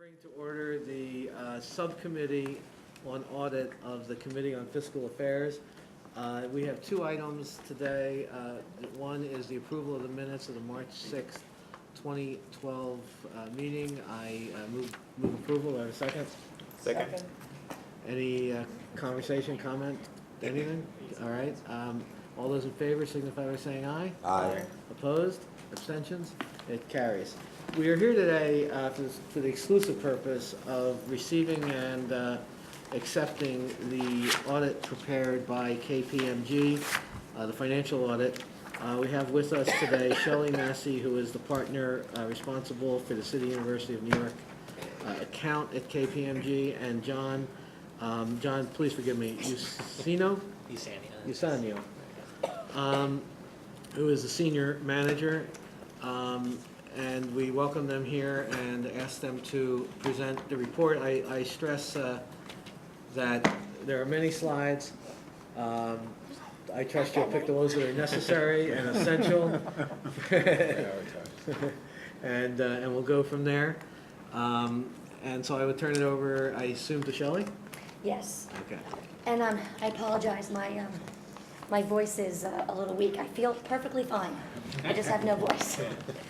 Bring to order the subcommittee on audit of the Committee on Fiscal Affairs. We have two items today. One is the approval of the minutes of the March 6th, 2012 meeting. I move approval. Do I have a second? Second. Any conversation, comment, anything? All right. All those in favor signify by saying aye. Aye. Opposed? Abstentions? It carries. We are here today for the exclusive purpose of receiving and accepting the audit prepared by KPMG, the financial audit. We have with us today Shelley Massey, who is the partner responsible for the City University of New York account at KPMG, and John, please forgive me, Usanio, who is the senior manager. And we welcome them here and ask them to present the report. I stress that there are many slides. I trust you'll pick the ones that are necessary and essential. and we'll go from there. And so I would turn it over, I assume, to Shelley? Yes. Okay. And I apologize, my voice is a little weak. I feel perfectly fine. I just have no voice.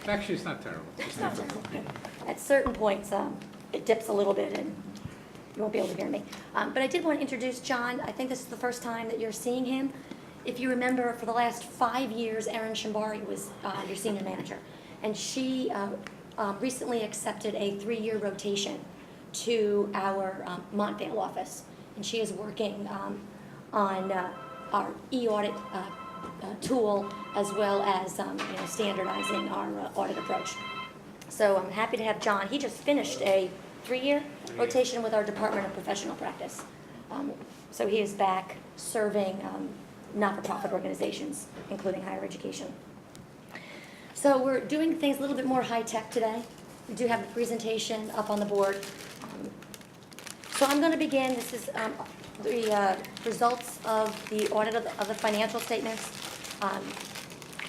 Actually, it's not terrible. It's not terrible. At certain points, it dips a little bit and you won't be able to hear me. But I did want to introduce John. I think this is the first time that you're seeing him. If you remember, for the last 5 years, Erin Shimbari was your senior manager. And she recently accepted a 3-year rotation to our Montvale office. And she is working on our e-audit tool, as well as standardizing our audit approach. So I'm happy to have John. He just finished a 3-year rotation with our Department of Professional Practice. So he is back serving not-for-profit organizations, including higher education. So we're doing things a little bit more high-tech today. We do have a presentation up on the board. So I'm going to begin. This is the results of the audit of the financial statements.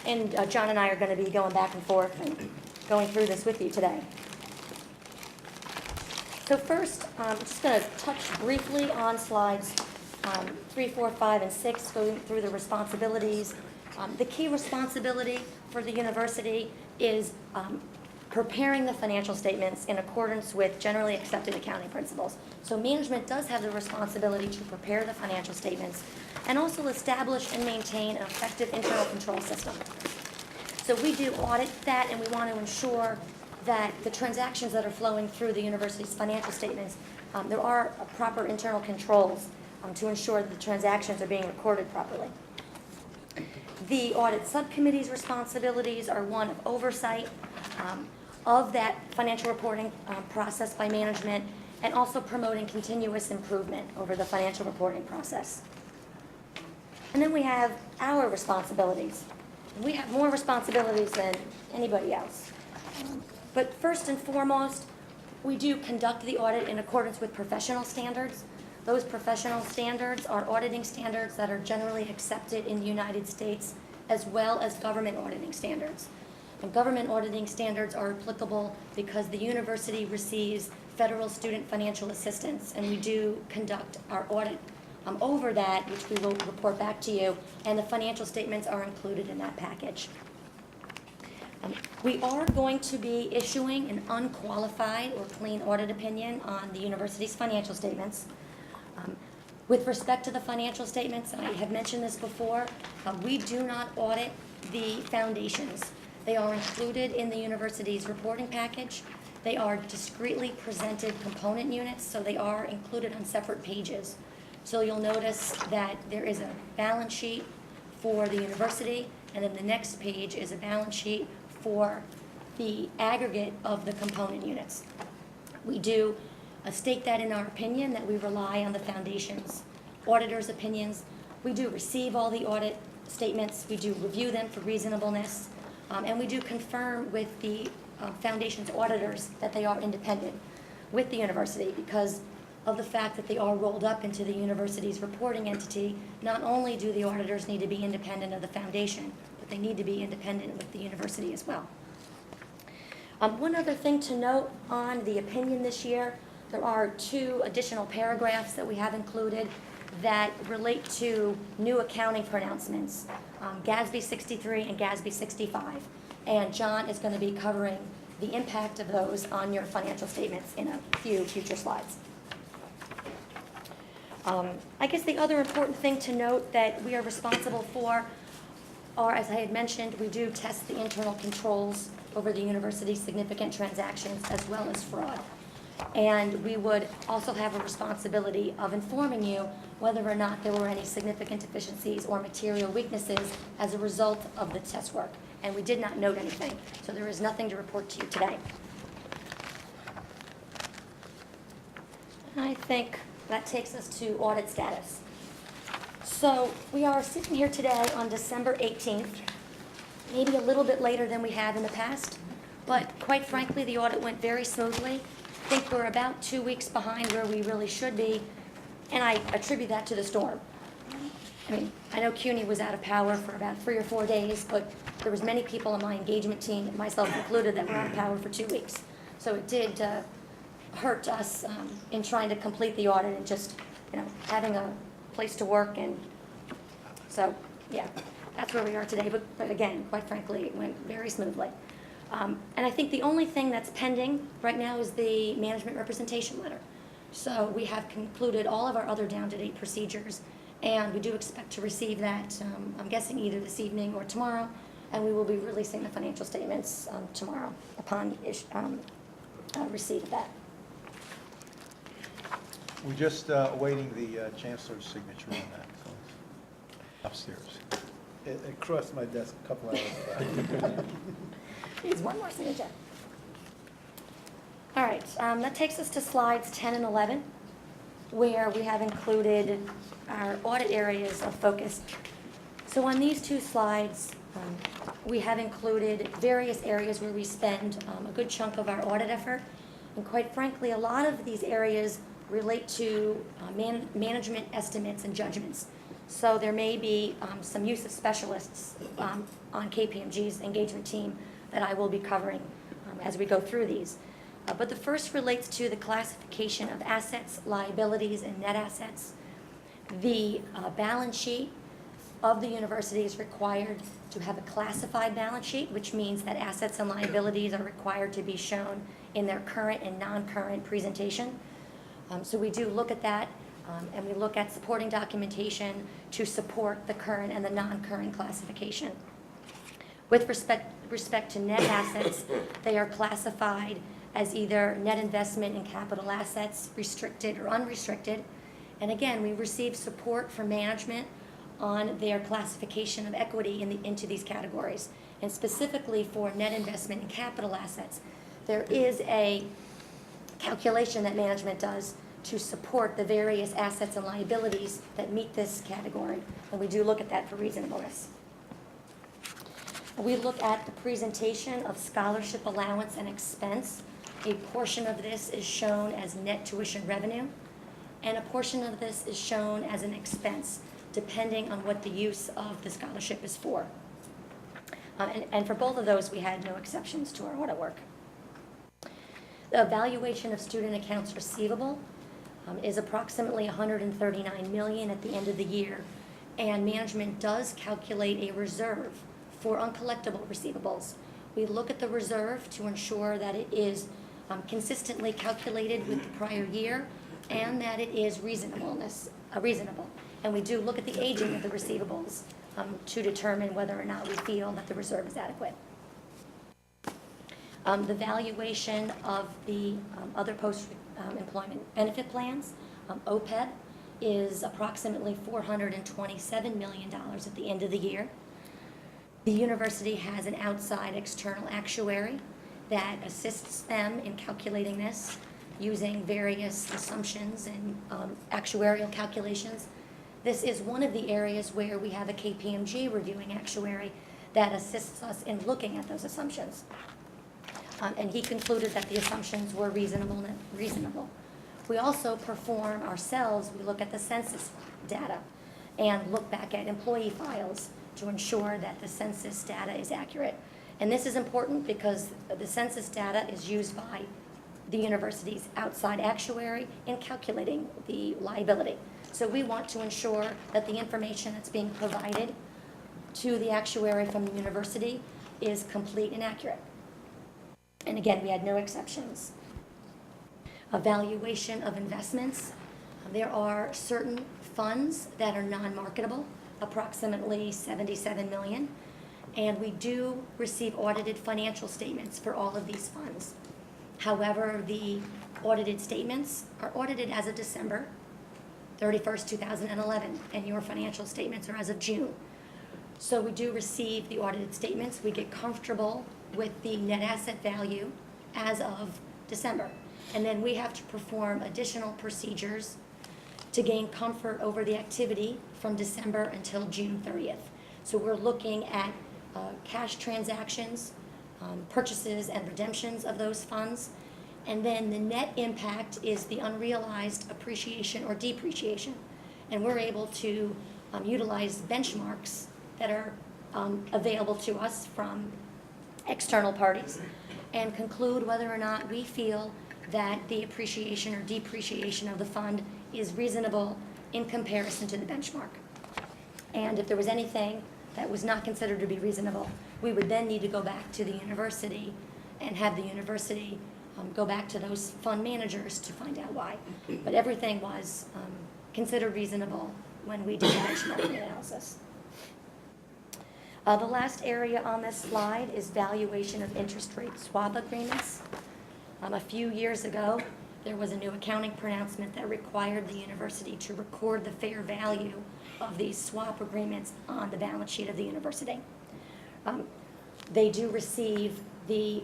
And John and I are going to be going back and forth and going through this with you today. So first, I'm just going to touch briefly on slides 3, 4, 5, and 6, going through the responsibilities. The key responsibility for the university is preparing the financial statements in accordance with generally accepted accounting principles. So management does have the responsibility to prepare the financial statements and also establish and maintain an effective internal control system. So we do audit that, and we want to ensure that the transactions that are flowing through the university's financial statements, there are proper internal controls to ensure that the transactions are being recorded properly. The audit subcommittee's responsibilities are one of oversight of that financial reporting process by management, and also promoting continuous improvement over the financial reporting process. And then we have our responsibilities. We have more responsibilities than anybody else. But first and foremost, we do conduct the audit in accordance with professional standards. Those professional standards are auditing standards that are generally accepted in the United States, as well as government auditing standards. And government auditing standards are applicable because the university receives federal student financial assistance, and we do conduct our audit over that, which we will report back to you, and the financial statements are included in that package. We are going to be issuing an unqualified or clean audit opinion on the university's financial statements. With respect to the financial statements, I have mentioned this before, we do not audit the foundations. They are included in the university's reporting package. They are discretely presented component units, so they are included on separate pages. So you'll notice that there is a balance sheet for the university, and then the next page is a balance sheet for the aggregate of the component units. We do state that in our opinion that we rely on the foundation's auditors' opinions. We do receive all the audit statements. We do review them for reasonableness. And we do confirm with the foundation's auditors that they are independent with the university, because of the fact that they are rolled up into the university's reporting entity. Not only do the auditors need to be independent of the foundation, but they need to be independent with the university as well. One other thing to note on the opinion this year, there are 2 additional paragraphs that we have included that relate to new accounting pronouncements, GASB 63 and GASB 65. And John is going to be covering the impact of those on your financial statements in a few future slides. I guess the other important thing to note that we are responsible for are, as I had mentioned, we do test the internal controls over the university's significant transactions as well as fraud. And we would also have a responsibility of informing you whether or not there were any significant deficiencies or material weaknesses as a result of the test work. And we did not note anything, so there is nothing to report to you today. I think that takes us to audit status. So we are sitting here today on December 18th, maybe a little bit later than we have in the past, but quite frankly, the audit went very smoothly. I think we're about 2 weeks behind where we really should be, and I attribute that to the storm. I mean, I know CUNY was out of power for about 3 or 4 days, but there was many people on my engagement team, myself included, that were out of power for 2 weeks. So it did hurt us in trying to complete the audit and just, having a place to work. And so, yeah, that's where we are today. But again, quite frankly, it went very smoothly. And I think the only thing that's pending right now is the management representation letter. So we have concluded all of our other down-to-date procedures, and we do expect to receive that, I'm guessing either this evening or tomorrow, and we will be releasing the financial statements tomorrow upon receipt of that. We're just awaiting the chancellor's signature on that, so it's upstairs. It crossed my desk a couple hours ago. Needs one more signature. All right, that takes us to slides 10 and 11, where we have included our audit areas of focus. So on these 2 slides, we have included various areas where we spend a good chunk of our audit effort. And quite frankly, a lot of these areas relate to management estimates and judgments. So there may be some use of specialists on KPMG's engagement team that I will be covering as we go through these. But the first relates to the classification of assets, liabilities, and net assets. The balance sheet of the university is required to have a classified balance sheet, which means that assets and liabilities are required to be shown in their current and non-current presentation. So we do look at that, and we look at supporting documentation to support the current and the non-current classification. With respect to net assets, they are classified as either net investment in capital assets, restricted or unrestricted. And again, we receive support from management on their classification of equity into these categories. And specifically for net investment in capital assets, there is a calculation that management does to support the various assets and liabilities that meet this category. And we do look at that for reasonableness. We look at the presentation of scholarship allowance and expense. A portion of this is shown as net tuition revenue, and a portion of this is shown as an expense, depending on what the use of the scholarship is for. And for both of those, we had no exceptions to our audit work. The evaluation of student accounts receivable is approximately $139 million at the end of the year, and management does calculate a reserve for uncollectible receivables. We look at the reserve to ensure that it is consistently calculated with the prior year and that it is reasonable. And we do look at the aging of the receivables to determine whether or not we feel that the reserve is adequate. The valuation of the other post-employment benefit plans, OPEB, is approximately $427 million at the end of the year. The university has an outside external actuary that assists them in calculating this using various assumptions and actuarial calculations. This is one of the areas where we have a KPMG reviewing actuary that assists us in looking at those assumptions. And he concluded that the assumptions were reasonable. We also perform ourselves, we look at the census data and look back at employee files to ensure that the census data is accurate. And this is important because the census data is used by the university's outside actuary in calculating the liability. So we want to ensure that the information that's being provided to the actuary from the university is complete and accurate. And again, we had no exceptions. Evaluation of investments. There are certain funds that are non-marketable, approximately 77 million, and we do receive audited financial statements for all of these funds. However, the audited statements are audited as of December 31st, 2011, and your financial statements are as of June. So we do receive the audited statements. We get comfortable with the net asset value as of December. And then we have to perform additional procedures to gain comfort over the activity from December until June 30th. So we're looking at cash transactions, purchases and redemptions of those funds. And then the net impact is the unrealized appreciation or depreciation. And we're able to utilize benchmarks that are available to us from external parties and conclude whether or not we feel that the appreciation or depreciation of the fund is reasonable in comparison to the benchmark. And if there was anything that was not considered to be reasonable, we would then need to go back to the university and have the university go back to those fund managers to find out why. But everything was considered reasonable when we did the benchmarking analysis. The last area on this slide is valuation of interest rate swap agreements. A few years ago, there was a new accounting pronouncement that required the university to record the fair value of these swap agreements on the balance sheet of the university. They do receive the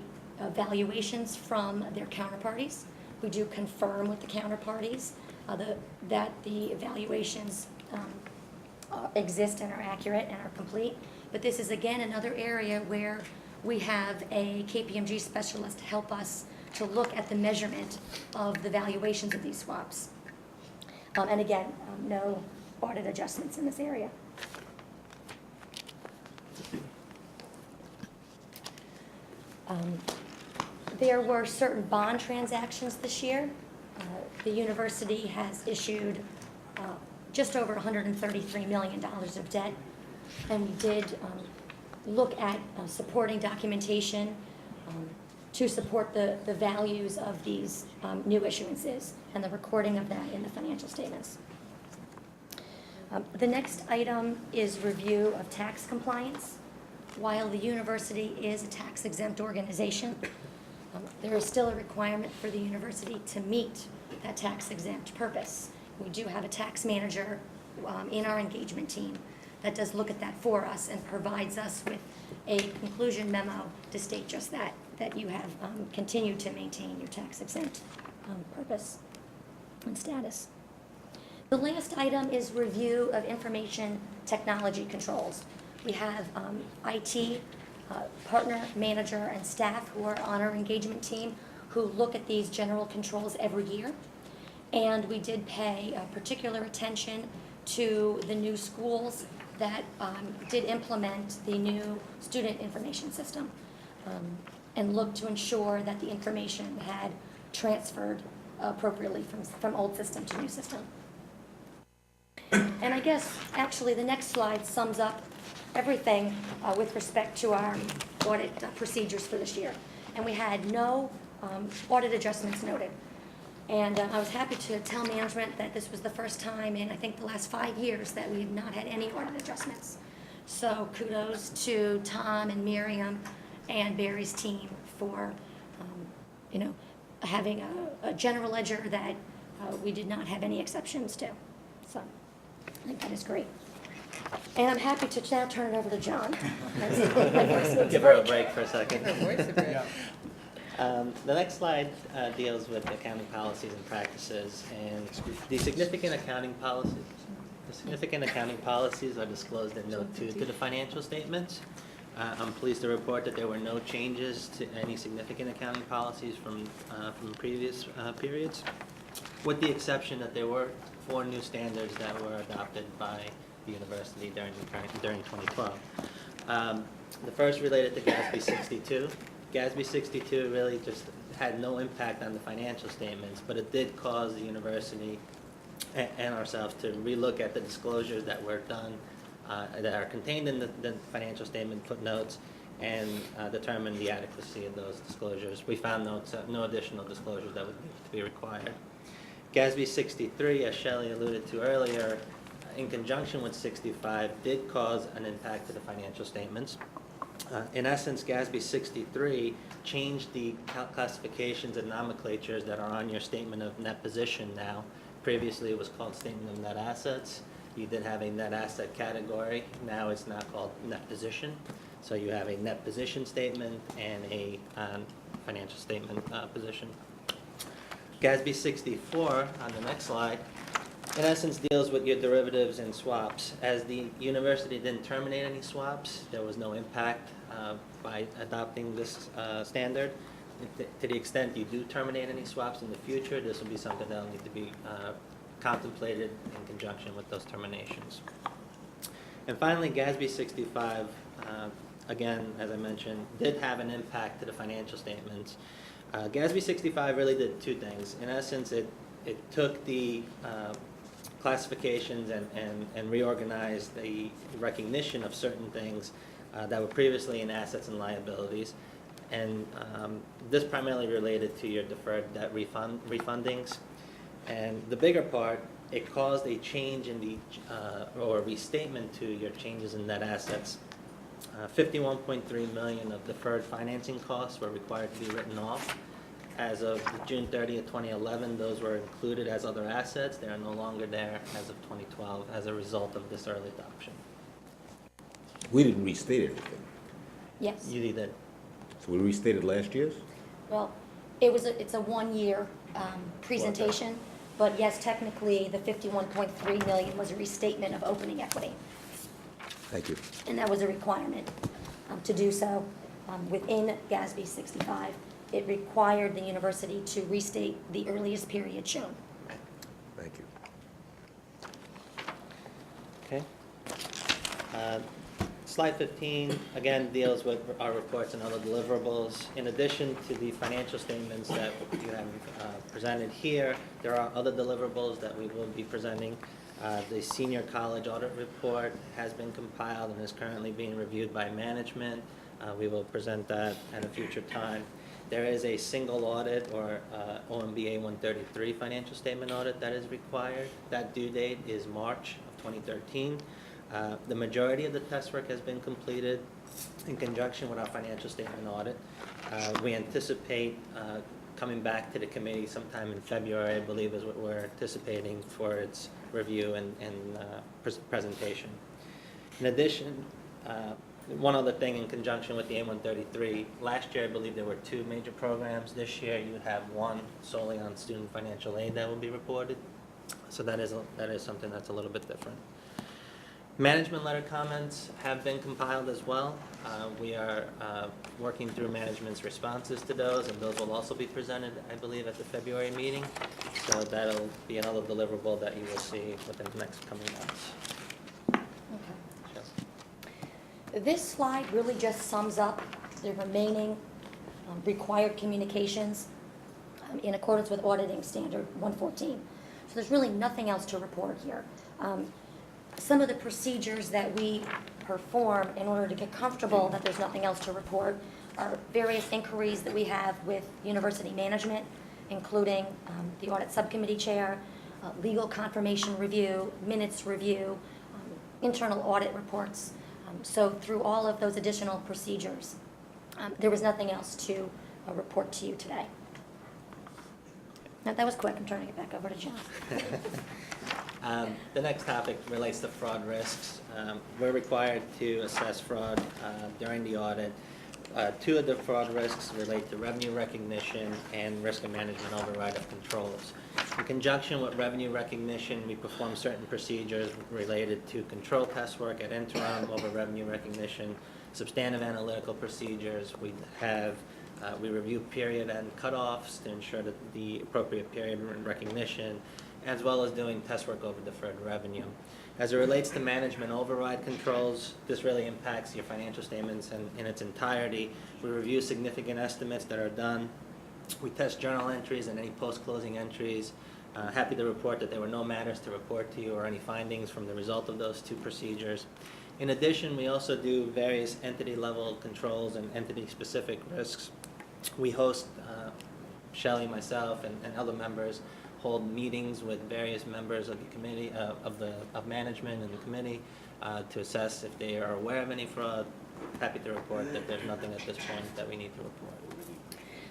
valuations from their counterparties. We do confirm with the counterparties that the evaluations exist and are accurate and are complete. But this is again another area where we have a KPMG specialist help us to look at the measurement of the valuations of these swaps. And again, no audit adjustments in this area. There were certain bond transactions this year. The university has issued just over $133 million of debt, and we did look at supporting documentation to support the values of these new issuances and the recording of that in the financial statements. The next item is review of tax compliance. While the university is a tax-exempt organization, there is still a requirement for the university to meet that tax-exempt purpose. We do have a tax manager in our engagement team that does look at that for us and provides us with a conclusion memo to state just that you have continued to maintain your tax-exempt purpose and status. The last item is review of information technology controls. We have IT partner, manager, and staff who are on our engagement team who look at these general controls every year. And we did pay particular attention to the new schools that did implement the new student information system and looked to ensure that the information had transferred appropriately from old system to new system. And I guess actually the next slide sums up everything with respect to our audit procedures for this year. And we had no audit adjustments noted. And I was happy to tell management that this was the first time in, I think, the last 5 years that we have not had any audit adjustments. So kudos to Tom and Miriam and Barry's team for, having a general ledger that we did not have any exceptions to. So I think that is great. And I'm happy to now turn it over to John. Give her a break for a second. Her voice a bit. The next slide deals with accounting policies and practices, and the significant accounting policies. The significant accounting policies are disclosed in Note 2 to the financial statements. I'm pleased to report that there were no changes to any significant accounting policies from previous periods, with the exception that there were 4 new standards that were adopted by the university during 2012. The first related to GASB 62. GASB 62 really just had no impact on the financial statements, but it did cause the university and ourselves to relook at the disclosures that were done, that are contained in the financial statement footnotes, and determine the adequacy of those disclosures. We found no additional disclosures that would need to be required. GASB 63, as Shelley alluded to earlier, in conjunction with 65, did cause an impact to the financial statements. In essence, GASB 63 changed the classifications and nomenclatures that are on your statement of net position now. Previously, it was called statement of net assets. You did have a net asset category. Now it's not called net position. So you have a net position statement and a financial statement position. GASB 64, on the next slide, in essence deals with your derivatives and swaps. As the university didn't terminate any swaps, there was no impact by adopting this standard. To the extent you do terminate any swaps in the future, this will be something that will need to be contemplated in conjunction with those terminations. And finally, GASB 65, again, as I mentioned, did have an impact to the financial statements. GASB 65 really did two things. In essence, it took the classifications and reorganized the recognition of certain things that were previously in assets and liabilities. And this primarily related to your deferred debt refundings. And the bigger part, it caused a change in the, or restatement to your changes in net assets. 51.3 million of deferred financing costs were required to be written off. As of June 30th, 2011, those were included as other assets. They are no longer there as of 2012 as a result of this early adoption. We didn't restate anything. Yes. You did. So we restated last year's? Well, it's a one-year presentation, but yes, technically, the 51.3 million was a restatement of opening equity. Thank you. And that was a requirement to do so within GASB 65. It required the university to restate the earliest period shown. Thank you. Okay. Slide 15, again, deals with our reports and other deliverables. In addition to the financial statements that you have presented here, there are other deliverables that we will be presenting. The senior college audit report has been compiled and is currently being reviewed by management. We will present that at a future time. There is a single audit or OMBA 133 financial statement audit that is required. That due date is March of 2013. The majority of the test work has been completed in conjunction with our financial statement audit. We anticipate coming back to the committee sometime in February, I believe is what we're anticipating for its review and presentation. In addition, one other thing in conjunction with the A133, last year I believe there were 2 major programs. This year you have one solely on student financial aid that will be reported. So that is something that's a little bit different. Management letter comments have been compiled as well. We are working through management's responses to those, and those will also be presented, I believe, at the February meeting. So that'll be another deliverable that you will see within the next coming months. This slide really just sums up the remaining required communications in accordance with auditing standard 114. So there's really nothing else to report here. Some of the procedures that we perform in order to get comfortable that there's nothing else to report are various inquiries that we have with university management, including the audit subcommittee chair, legal confirmation review, minutes review, internal audit reports. So through all of those additional procedures, there was nothing else to report to you today. Now, that was quick. I'm turning it back over to John. The next topic relates to fraud risks. We're required to assess fraud during the audit. 2 of the fraud risks relate to revenue recognition and risk and management override of controls. In conjunction with revenue recognition, we perform certain procedures related to control test work at interim over revenue recognition, substantive analytical procedures. We review period and cutoffs to ensure that the appropriate period recognition, as well as doing test work over deferred revenue. As it relates to management override controls, this really impacts your financial statements in its entirety. We review significant estimates that are done. We test journal entries and any post-closing entries. Happy to report that there were no matters to report to you or any findings from the result of those two procedures. In addition, we also do various entity-level controls and entity-specific risks. We host, Shelley, myself, and other members hold meetings with various members of the committee, of management and the committee, to assess if they are aware of any fraud. Happy to report that there's nothing at this point that we need to report.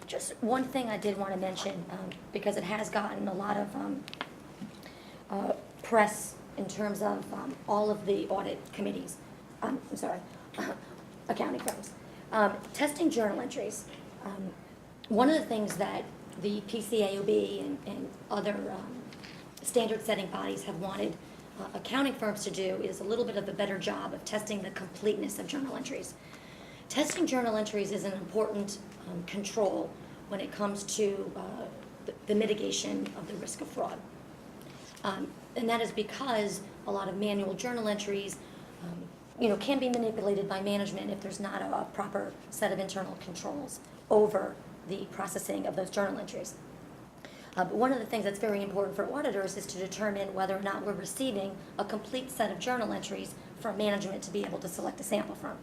Just one thing I did want to mention, because it has gotten a lot of press in terms of all of the audit committees, accounting firms. Testing journal entries. One of the things that the PCAOB and other standard-setting bodies have wanted accounting firms to do is a little bit of a better job of testing the completeness of journal entries. Testing journal entries is an important control when it comes to the mitigation of the risk of fraud. And that is because a lot of manual journal entries can be manipulated by management if there's not a proper set of internal controls over the processing of those journal entries. But one of the things that's very important for auditors is to determine whether or not we're receiving a complete set of journal entries from management to be able to select a sample from.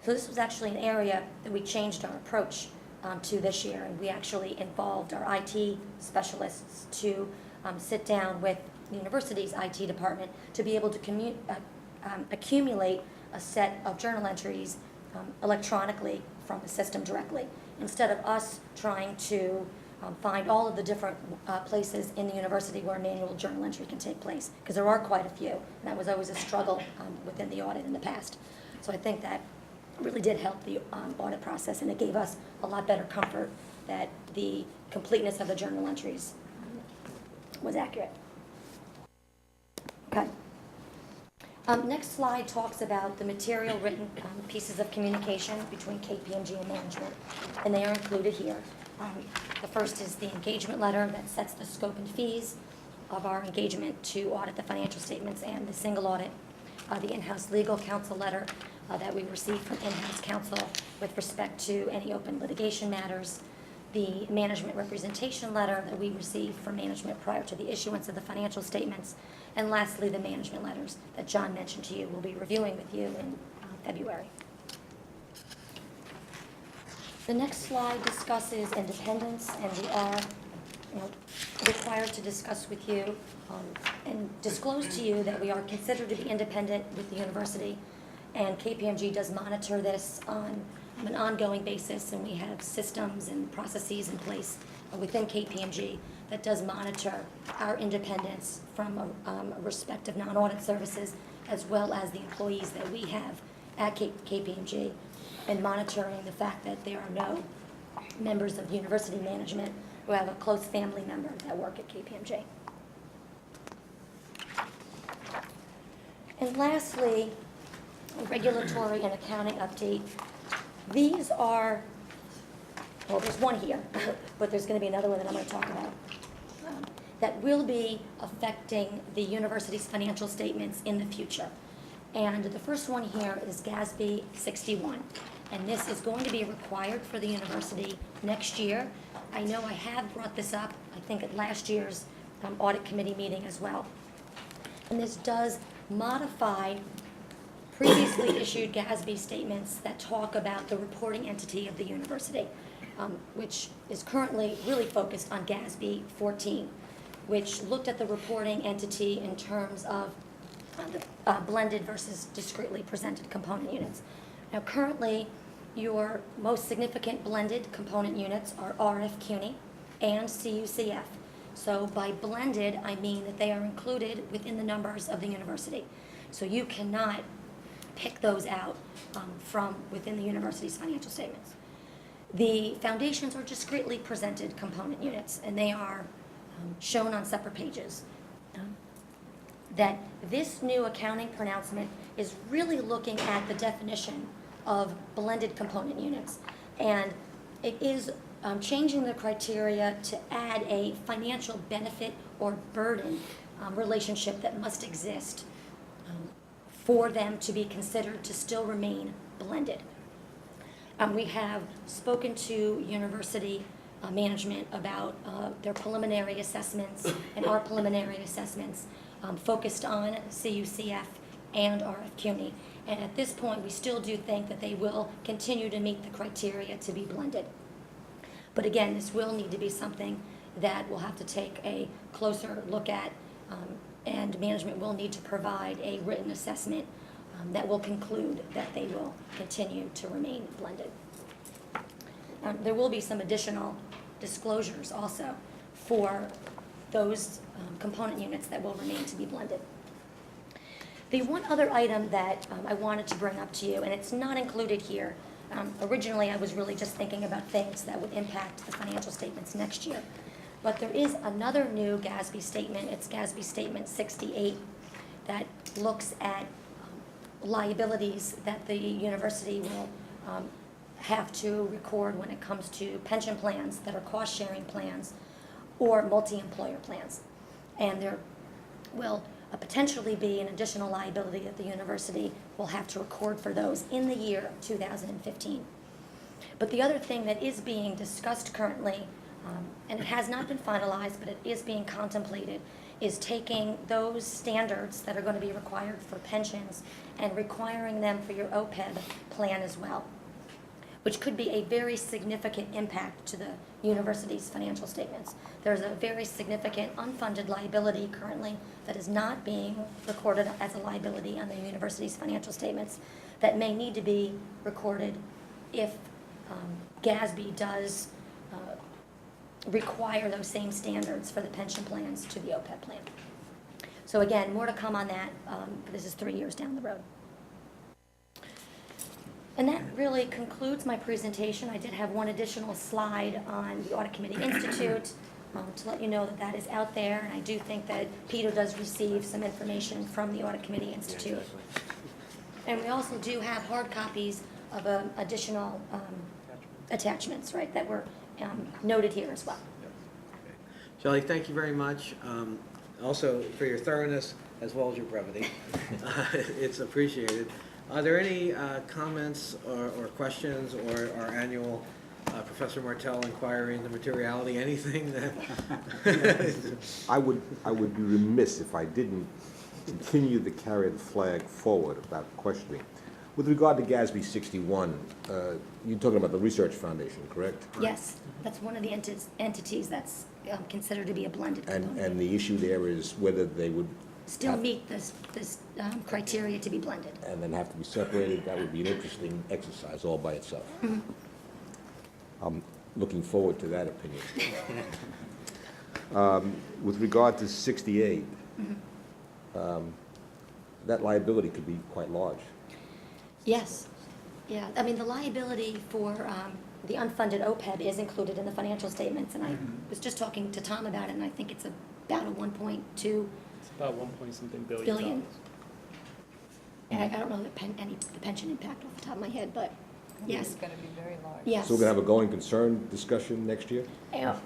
So this was actually an area that we changed our approach to this year, and we actually involved our IT specialists to sit down with the university's IT department to be able to accumulate a set of journal entries electronically from the system directly, instead of us trying to find all of the different places in the university where manual journal entry can take place, because there are quite a few, and that was always a struggle within the audit in the past. So I think that really did help the audit process, and it gave us a lot better comfort that the completeness of the journal entries was accurate. Okay. Next slide talks about the material written pieces of communication between KPMG and management, and they are included here. The first is the engagement letter that sets the scope and fees of our engagement to audit the financial statements and the single audit. The in-house legal counsel letter that we received from in-house counsel with respect to any open litigation matters. The management representation letter that we received from management prior to the issuance of the financial statements. And lastly, the management letters that John mentioned to you we'll be reviewing with you in February. The next slide discusses independence, and we are required to discuss with you and disclose to you that we are considered to be independent with the university, and KPMG does monitor this on an ongoing basis, and we have systems and processes in place within KPMG that does monitor our independence from a respective non-audit services, as well as the employees that we have at KPMG, and monitoring the fact that there are no members of university management who have a close family member that work at KPMG. And lastly, a regulatory and accounting update. These are, well, there's one here, but there's going to be another one that I'm going to talk about that will be affecting the university's financial statements in the future. And the first one here is GASB 61. And this is going to be required for the university next year. I know I have brought this up, I think, at last year's audit committee meeting as well. And this does modify previously issued GASB statements that talk about the reporting entity of the university, which is currently really focused on GASB 14, which looked at the reporting entity in terms of the blended versus discretely presented component units. Now, currently, your most significant blended component units are RF CUNY and CUCF. So by blended, I mean that they are included within the numbers of the university. So you cannot pick those out from within the university's financial statements. The foundations are discretely presented component units, and they are shown on separate pages. That this new accounting pronouncement is really looking at the definition of blended component units, and it is changing the criteria to add a financial benefit or burden relationship that must exist for them to be considered to still remain blended. We have spoken to university management about their preliminary assessments and our preliminary assessments focused on CUCF and RF CUNY. And at this point, we still do think that they will continue to meet the criteria to be blended. But again, this will need to be something that we'll have to take a closer look at, and management will need to provide a written assessment that will conclude that they will continue to remain blended. There will be some additional disclosures also for those component units that will remain to be blended. The one other item that I wanted to bring up to you, and it's not included here, originally I was really just thinking about things that would impact the financial statements next year. But there is another new GASB statement, it's GASB Statement 68, that looks at liabilities that the university will have to record when it comes to pension plans that are cost-sharing plans or multi-employer plans. And there will potentially be an additional liability that the university will have to record for those in the year 2015. But the other thing that is being discussed currently, and it has not been finalized, but it is being contemplated, is taking those standards that are going to be required for pensions and requiring them for your OPEB plan as well, which could be a very significant impact to the university's financial statements. There's a very significant unfunded liability currently that is not being recorded as a liability on the university's financial statements that may need to be recorded if GASB does require those same standards for the pension plans to the OPEB plan. So again, more to come on that. This is 3 years down the road. And that really concludes my presentation. I did have one additional slide on the Audit Committee Institute to let you know that that is out there. And I do think that Peter does receive some information from the Audit Committee Institute. And we also do have hard copies of additional attachments, right, that were noted here as well. Shelley, thank you very much. Also for your thoroughness as well as your brevity. It's appreciated. Are there any comments or questions or our annual Professor Martell inquiry into materiality, anything that? I would be remiss if I didn't continue to carry the flag forward about questioning. With regard to GASB 61, you're talking about the Research Foundation, correct? Yes, that's one of the entities that's considered to be a blended component. And the issue there is whether they would Still meet this criteria to be blended. and then have to be separated. That would be an interesting exercise all by itself. Mm-hmm. I'm looking forward to that opinion. With regard to 68, that liability could be quite large. Yes, yeah, I mean, the liability for the unfunded OPEB is included in the financial statements, and I was just talking to Tom about it, and I think it's about a 1.2 It's about 1 point something billion. billion. And I don't know the pension impact off the top of my head, but yes. It's going to be very large. Yes. So we're going to have a going concern discussion next year? Yeah.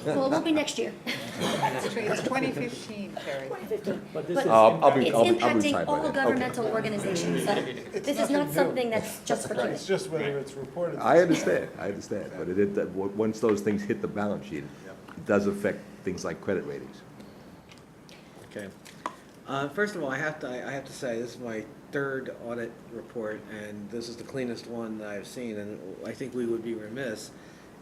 Well, it won't be next year. It's 2015, Terry. 2015. But this But is I'll be it's retired impacting by all then. Okay. governmental organizations. So this is not nothing new. something that's just for It's CUNY. just whether it's reported. I understand, but once those things hit the balance sheet, it does affect things like credit ratings. Okay. First of all, I have to say, this is my third audit report, and this is the cleanest one that I've seen, and I think we would be remiss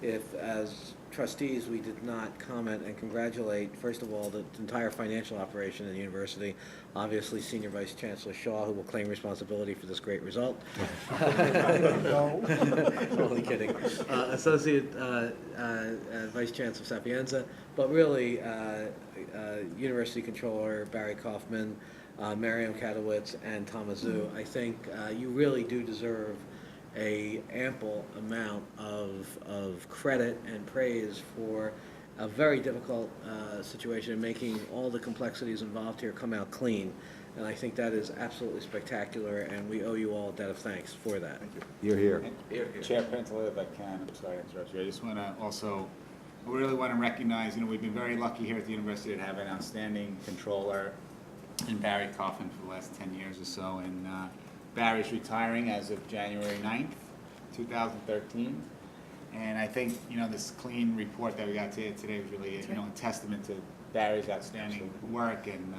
if, as trustees, we did not comment and congratulate, first of all, the entire financial operation in the university, obviously Senior Vice Chancellor Shaw, who will claim responsibility for this great result. No. Only kidding. Associate Vice Chancellor Sapienza, but really University Controller Barry Kaufman, Miriam Katowitz, and Thomas Zhu. I think you really do deserve a ample amount of credit and praise for a very difficult situation and making all the complexities involved here come out clean. And I think that is absolutely spectacular, and we owe you all a debt of thanks for that. You're here. Chair Pantaleo, if I can, I'm sorry to interrupt you. I just want to also I really want to recognize, we've been very lucky here at the university to have an outstanding controller in Barry Coffin for the last 10 years or so, and Barry's retiring as of January 9th, 2013. And I think, this clean report that we got today was really, a testament to Barry's outstanding work and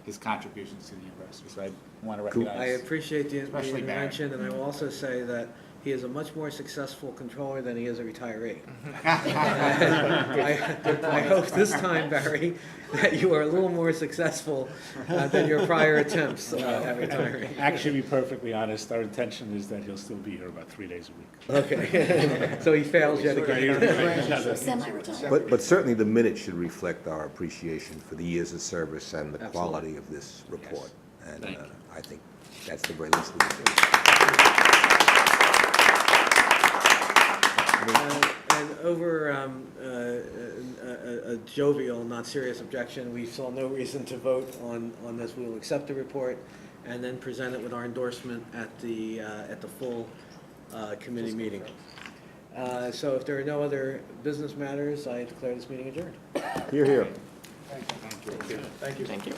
his contributions to the university. So I want to recognize. I appreciate the Especially Barry. intervention, and I will also say that he is a much more successful controller than he is a retiree. I hope this time, Barry, that you are a little more successful than your prior attempts at retiring. Actually, to be perfectly honest, our intention is that he'll still be here about 3 days a week. Okay, so he fails yet again. Semi-retired. But certainly the minutes should reflect our appreciation for the years of service and the Absolutely. quality of this report. And Thank you. I think that's the very least we can do. And over a jovial, not serious objection, we saw no reason to vote on this. We will accept the report and then present it with our endorsement at the full committee meeting. So if there are no other business matters, I declare this meeting adjourned. Here, here. Thank you. Thank you. Thank you.